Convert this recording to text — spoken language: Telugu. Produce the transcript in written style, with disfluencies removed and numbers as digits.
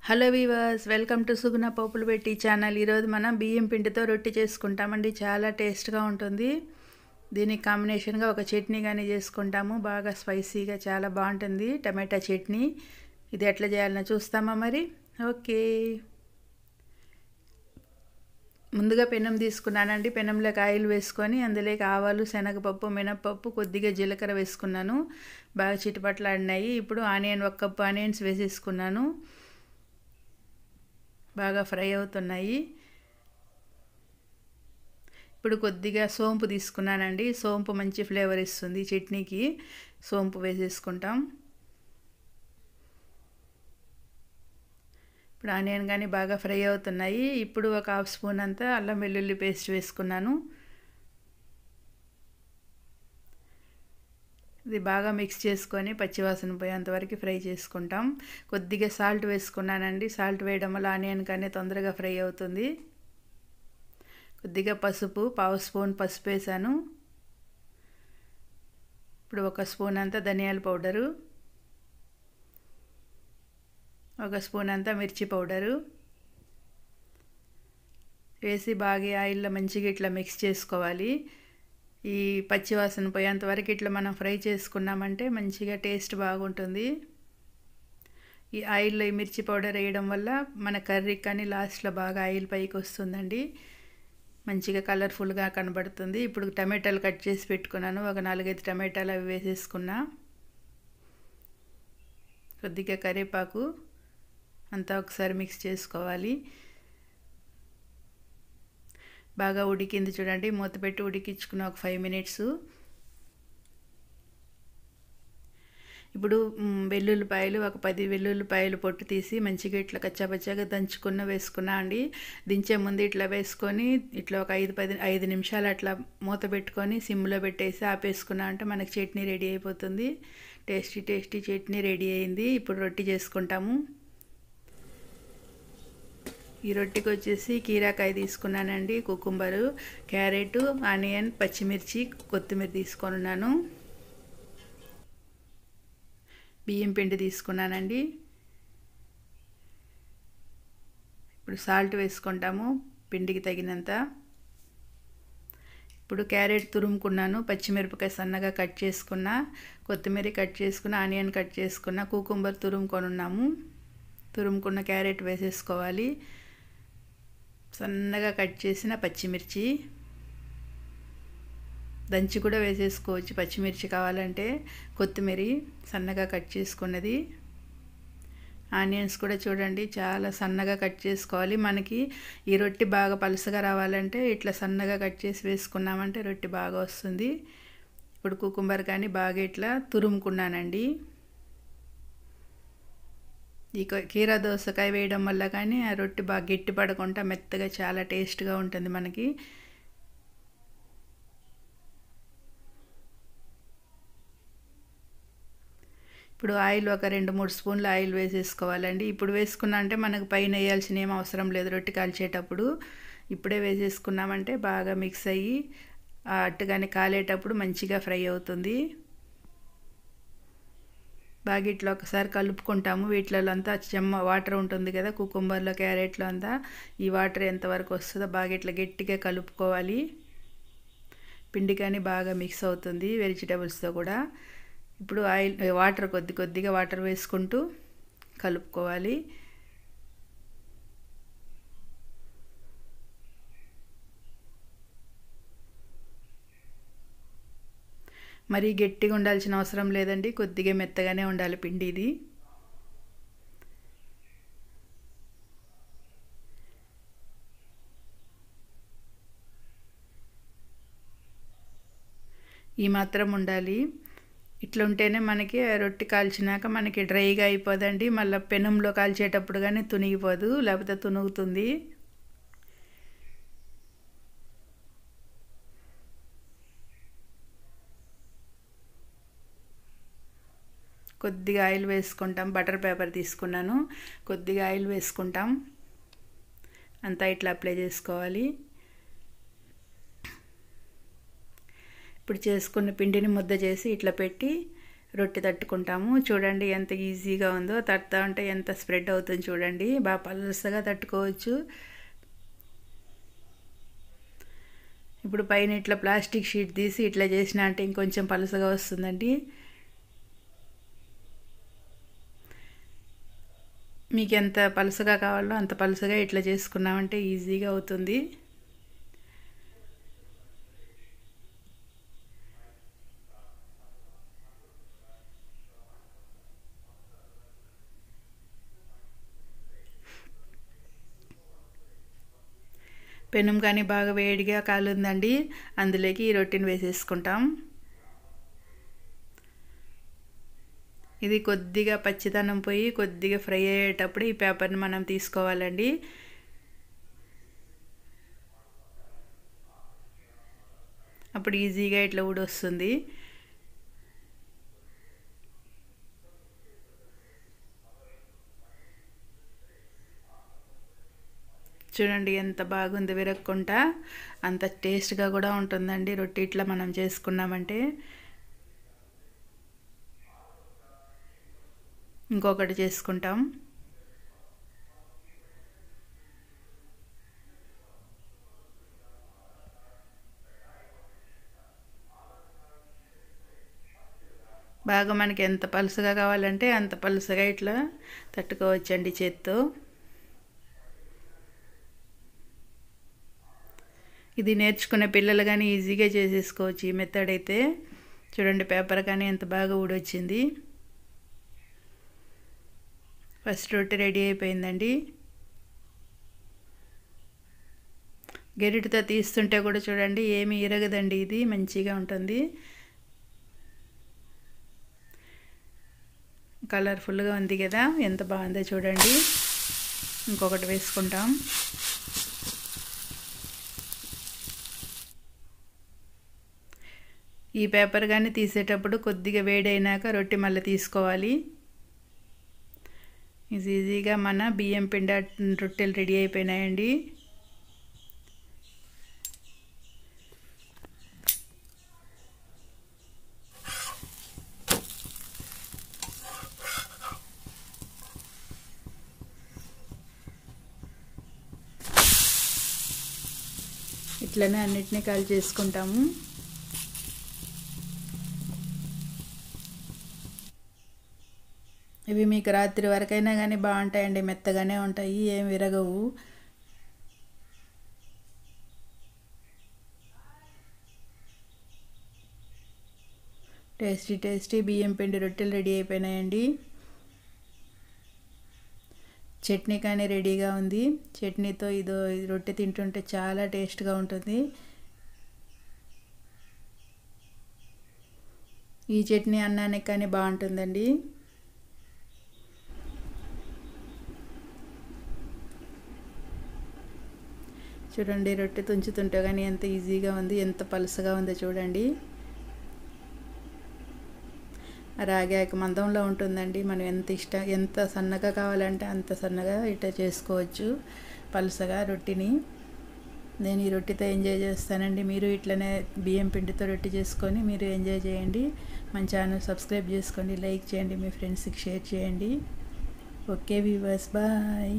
హలో వీవర్స్, వెల్కమ్ టు సుగుణ పోపులు పెట్టి ఛానల్. ఈరోజు మనం బియ్యం పిండితో రొట్టె చేసుకుంటామండి. చాలా టేస్ట్గా ఉంటుంది. దీనికి కాంబినేషన్గా ఒక చట్నీ కానీ చేసుకుంటాము. బాగా స్పైసీగా చాలా బాగుంటుంది టమాటా చట్నీ. ఇది ఎట్లా చేయాలన్నా చూస్తామా మరి? ఓకే. ముందుగా పెనం తీసుకున్నానండి. పెనంలోకి ఆయిల్ వేసుకొని అందులోకి ఆవాలు, శనగపప్పు, మినప్పప్పు, కొద్దిగా జీలకర్ర వేసుకున్నాను. బాగా చిటపట్లాడినాయి. ఇప్పుడు ఒక కప్పు ఆనియన్స్ వేసేసుకున్నాను. బాగా ఫ్రై అవుతున్నాయి. ఇప్పుడు కొద్దిగా సోంపు తీసుకున్నానండి. సోంపు మంచి ఫ్లేవర్ ఇస్తుంది చట్నీకి. సోంపు వేసేసుకుంటాం. ఇప్పుడు ఆనియన్ కానీ బాగా ఫ్రై అవుతున్నాయి. ఇప్పుడు ఒక హాఫ్ స్పూన్ అంతా అల్లం వెల్లుల్లి పేస్ట్ వేసుకున్నాను. ఇది బాగా మిక్స్ చేసుకొని పచ్చివాసన పోయేంతవరకు ఫ్రై చేసుకుంటాం. కొద్దిగా సాల్ట్ వేసుకున్నానండి. సాల్ట్ వేయడం వల్ల ఆనియన్ కానీ తొందరగా ఫ్రై అవుతుంది. కొద్దిగా పసుపు, పావు స్పూన్ పసుపు వేసాను. ఇప్పుడు ఒక స్పూన్ అంతా ధనియాల పౌడరు, ఒక స్పూన్ అంతా మిర్చి పౌడరు వేసి బాగా ఆయిల్లో మంచిగా ఇట్లా మిక్స్ చేసుకోవాలి. ఈ పచ్చివాసన పోయేంత వరకు ఇట్లా మనం ఫ్రై చేసుకున్నామంటే మంచిగా టేస్ట్ బాగుంటుంది. ఈ ఆయిల్లో ఈ మిర్చి పౌడర్ వేయడం వల్ల మన కర్రీకి కానీ లాస్ట్లో బాగా ఆయిల్ పైకి వస్తుందండి. మంచిగా కలర్ఫుల్గా కనబడుతుంది. ఇప్పుడు టమాటాలు కట్ చేసి పెట్టుకున్నాను. ఒక 4-5 టమాటాలు అవి వేసేసుకున్నా. కొద్దిగా కరివేపాకు అంతా ఒకసారి మిక్స్ చేసుకోవాలి. బాగా ఉడికింది చూడండి. మూత పెట్టి ఉడికించుకున్న ఒక 5 మినిట్స్. ఇప్పుడు వెల్లుల్లిపాయలు ఒక 10 వెల్లుల్లిపాయలు పొట్టు తీసి మంచిగా ఇట్లా కచ్చాపచ్చాగా దంచుకున్న వేసుకున్నా అండి. దించే ముందు ఇట్లా వేసుకొని ఇట్లా ఒక 5 నిమిషాలు అట్లా మూత పెట్టుకొని సిమ్లో పెట్టేసి ఆపేసుకున్నా అంటే మనకి చట్నీ రెడీ అయిపోతుంది. టేస్టీ టేస్టీ చట్నీ రెడీ అయింది. ఇప్పుడు రొట్టె చేసుకుంటాము. ఈ రొట్టెకి వచ్చేసి కీరాకాయ తీసుకున్నానండి, కుకుంబరు, క్యారెట్, ఆనియన్, పచ్చిమిర్చి, కొత్తిమీర తీసుకొని ఉన్నాను. బియ్యం పిండి తీసుకున్నానండి. ఇప్పుడు సాల్ట్ వేసుకుంటాము పిండికి తగినంత. ఇప్పుడు క్యారెట్ తురుముకున్నాను, పచ్చిమిరపకాయ సన్నగా కట్ చేసుకున్నా, కొత్తిమీర కట్ చేసుకున్న, ఆనియన్ కట్ చేసుకున్న, కుకుంబర్ తురుముకొని ఉన్నాము. తురుముకున్న క్యారెట్ వేసేసుకోవాలి. సన్నగా కట్ చేసిన పచ్చిమిర్చి దంచి కూడా వేసేసుకోవచ్చు పచ్చిమిర్చి కావాలంటే. కొత్తిమీర సన్నగా కట్ చేసుకున్నది. ఆనియన్స్ కూడా చూడండి చాలా సన్నగా కట్ చేసుకోవాలి. మనకి ఈ రొట్టె బాగా పలుసగా రావాలంటే ఇట్లా సన్నగా కట్ చేసి వేసుకున్నామంటే రొట్టె బాగా వస్తుంది. ఇప్పుడు కుకుంబర్ కానీ బాగా ఇట్లా తురుముకున్నానండి. ఈ కీరా దోసకాయ వేయడం వల్ల కానీ ఆ రొట్టె బాగా గట్టి పడకుండా మెత్తగా చాలా టేస్ట్గా ఉంటుంది మనకి. ఇప్పుడు ఆయిల్ ఒక 2-3 స్పూన్లు ఆయిల్ వేసేసుకోవాలండి. ఇప్పుడు వేసుకున్నా అంటే మనకు పైన వేయాల్సిన ఏం అవసరం లేదు రొట్టె కాల్చేటప్పుడు. ఇప్పుడే వేసేసుకున్నామంటే బాగా మిక్స్ అయ్యి అట్టుగానే కాలేటప్పుడు మంచిగా ఫ్రై అవుతుంది. బాగా ఇట్లా ఒకసారి కలుపుకుంటాము. వీటిలో అంతా వాటర్ ఉంటుంది కదా కుకుంబర్లో, క్యారెట్లో అంతా. ఈ వాటర్ ఎంతవరకు వస్తుందో బాగా ఇట్లా గట్టిగా కలుపుకోవాలి. పిండి కానీ బాగా మిక్స్ అవుతుంది వెజిటేబుల్స్తో కూడా. ఇప్పుడు వాటర్ కొద్దిగా వాటర్ వేసుకుంటూ కలుపుకోవాలి. మరీ గట్టిగా ఉండాల్సిన అవసరం లేదండి, కొద్దిగా మెత్తగానే ఉండాలి పిండి ఇది. ఈ మాత్రం ఉండాలి. ఇట్లా ఉంటేనే మనకి రొట్టె కాల్చినాక మనకి డ్రైగా అయిపోదండి. మళ్ళీ పెనంలో కాల్చేటప్పుడు కానీ తునిగిపోదు, లేకపోతే తునుగుతుంది. కొద్దిగా ఆయిల్ వేసుకుంటాం. బటర్ పేపర్ తీసుకున్నాను. కొద్దిగా ఆయిల్ వేసుకుంటాం. అంతా ఇట్లా అప్లై చేసుకోవాలి. ఇప్పుడు చేసుకున్న పిండిని ముద్ద చేసి ఇట్లా పెట్టి రొట్టె తట్టుకుంటాము. చూడండి ఎంత ఈజీగా ఉందో, తట్టుతా ఉంటే ఎంత స్ప్రెడ్ అవుతుంది చూడండి. బాగా పలుసగా తట్టుకోవచ్చు. ఇప్పుడు పైన ఇట్లా ప్లాస్టిక్ షీట్ తీసి ఇట్లా చేసిన అంటే ఇంకొంచెం పలుసగా వస్తుందండి. మీకు ఎంత పలుసగా కావాలో అంత పలుసగా ఇట్లా చేసుకున్నామంటే ఈజీగా అవుతుంది. పెనం కానీ బాగా వేడిగా కాలుందండి. అందులోకి ఈ రొట్టెని వేసేసుకుంటాం. ఇది కొద్దిగా పచ్చిదనం పోయి కొద్దిగా ఫ్రై అయ్యేటప్పుడు ఈ పేపర్ని మనం తీసుకోవాలండి. అప్పుడు ఈజీగా ఇట్లా ఊడొస్తుంది. చూడండి ఎంత బాగుంది, విరక్కుంటా అంత టేస్ట్గా కూడా ఉంటుందండి రొట్టె ఇట్లా మనం చేసుకున్నామంటే. ఇంకొకటి చేసుకుంటాం. బాగా మనకి ఎంత పలుసగా కావాలంటే అంత పలుసగా ఇట్లా తట్టుకోవచ్చండి చేత్తో. ఇది నేర్చుకునే పిల్లలు కానీ ఈజీగా చేసేసుకోవచ్చు ఈ మెథడ్ అయితే. చూడండి పేపర్ కానీ ఎంత బాగా ఊడొచ్చింది. ఫస్ట్ రొట్టె రెడీ అయిపోయిందండి. గరిటెతో తీస్తుంటే కూడా చూడండి ఏమీ ఇరగదండి, ఇది మంచిగా ఉంటుంది. కలర్ఫుల్గా ఉంది కదా, ఎంత బాగుందో చూడండి. ఇంకొకటి వేసుకుంటాం. ఈ పేపర్ కానీ తీసేటప్పుడు కొద్దిగా వేడైనాక రొట్టె మళ్ళీ తీసుకోవాలి. ఈజీగా మన బియ్యం పిండి రొట్టెలు రెడీ అయిపోయినాయండి. ఇట్లనే అన్నిటినీ కాల్ చేసుకుంటాము. ఇవి మీకు రాత్రి వరకైనా కానీ బాగుంటాయండి, మెత్తగానే ఉంటాయి, ఏం విరగవు. టేస్టీ టేస్టీ బియ్యం పిండి రొట్టెలు రెడీ అయిపోయినాయండి. చట్నీ కానీ రెడీగా ఉంది. చట్నీతో ఇదో రొట్టె తింటుంటే చాలా టేస్ట్గా ఉంటుంది. ఈ చట్నీ అన్నానికి కానీ బాగుంటుందండి. చూడండి రొట్టె తుంచుతుంటే కానీ ఎంత ఈజీగా ఉంది, ఎంత పలుసగా ఉందో చూడండి. రాగాక మందంలో ఉంటుందండి. మనం ఎంత సన్నగా కావాలంటే అంత సన్నగా ఇట్లా చేసుకోవచ్చు పలుసగా రొట్టెని. నేను ఈ రొట్టెతో ఎంజాయ్ చేస్తానండి. మీరు ఇట్లనే బియ్యం పిండితో రొట్టె చేసుకొని మీరు ఎంజాయ్ చేయండి. మన ఛానల్ సబ్స్క్రైబ్ చేసుకోండి, లైక్ చేయండి, మీ ఫ్రెండ్స్కి షేర్ చేయండి. Okay viewers, bye.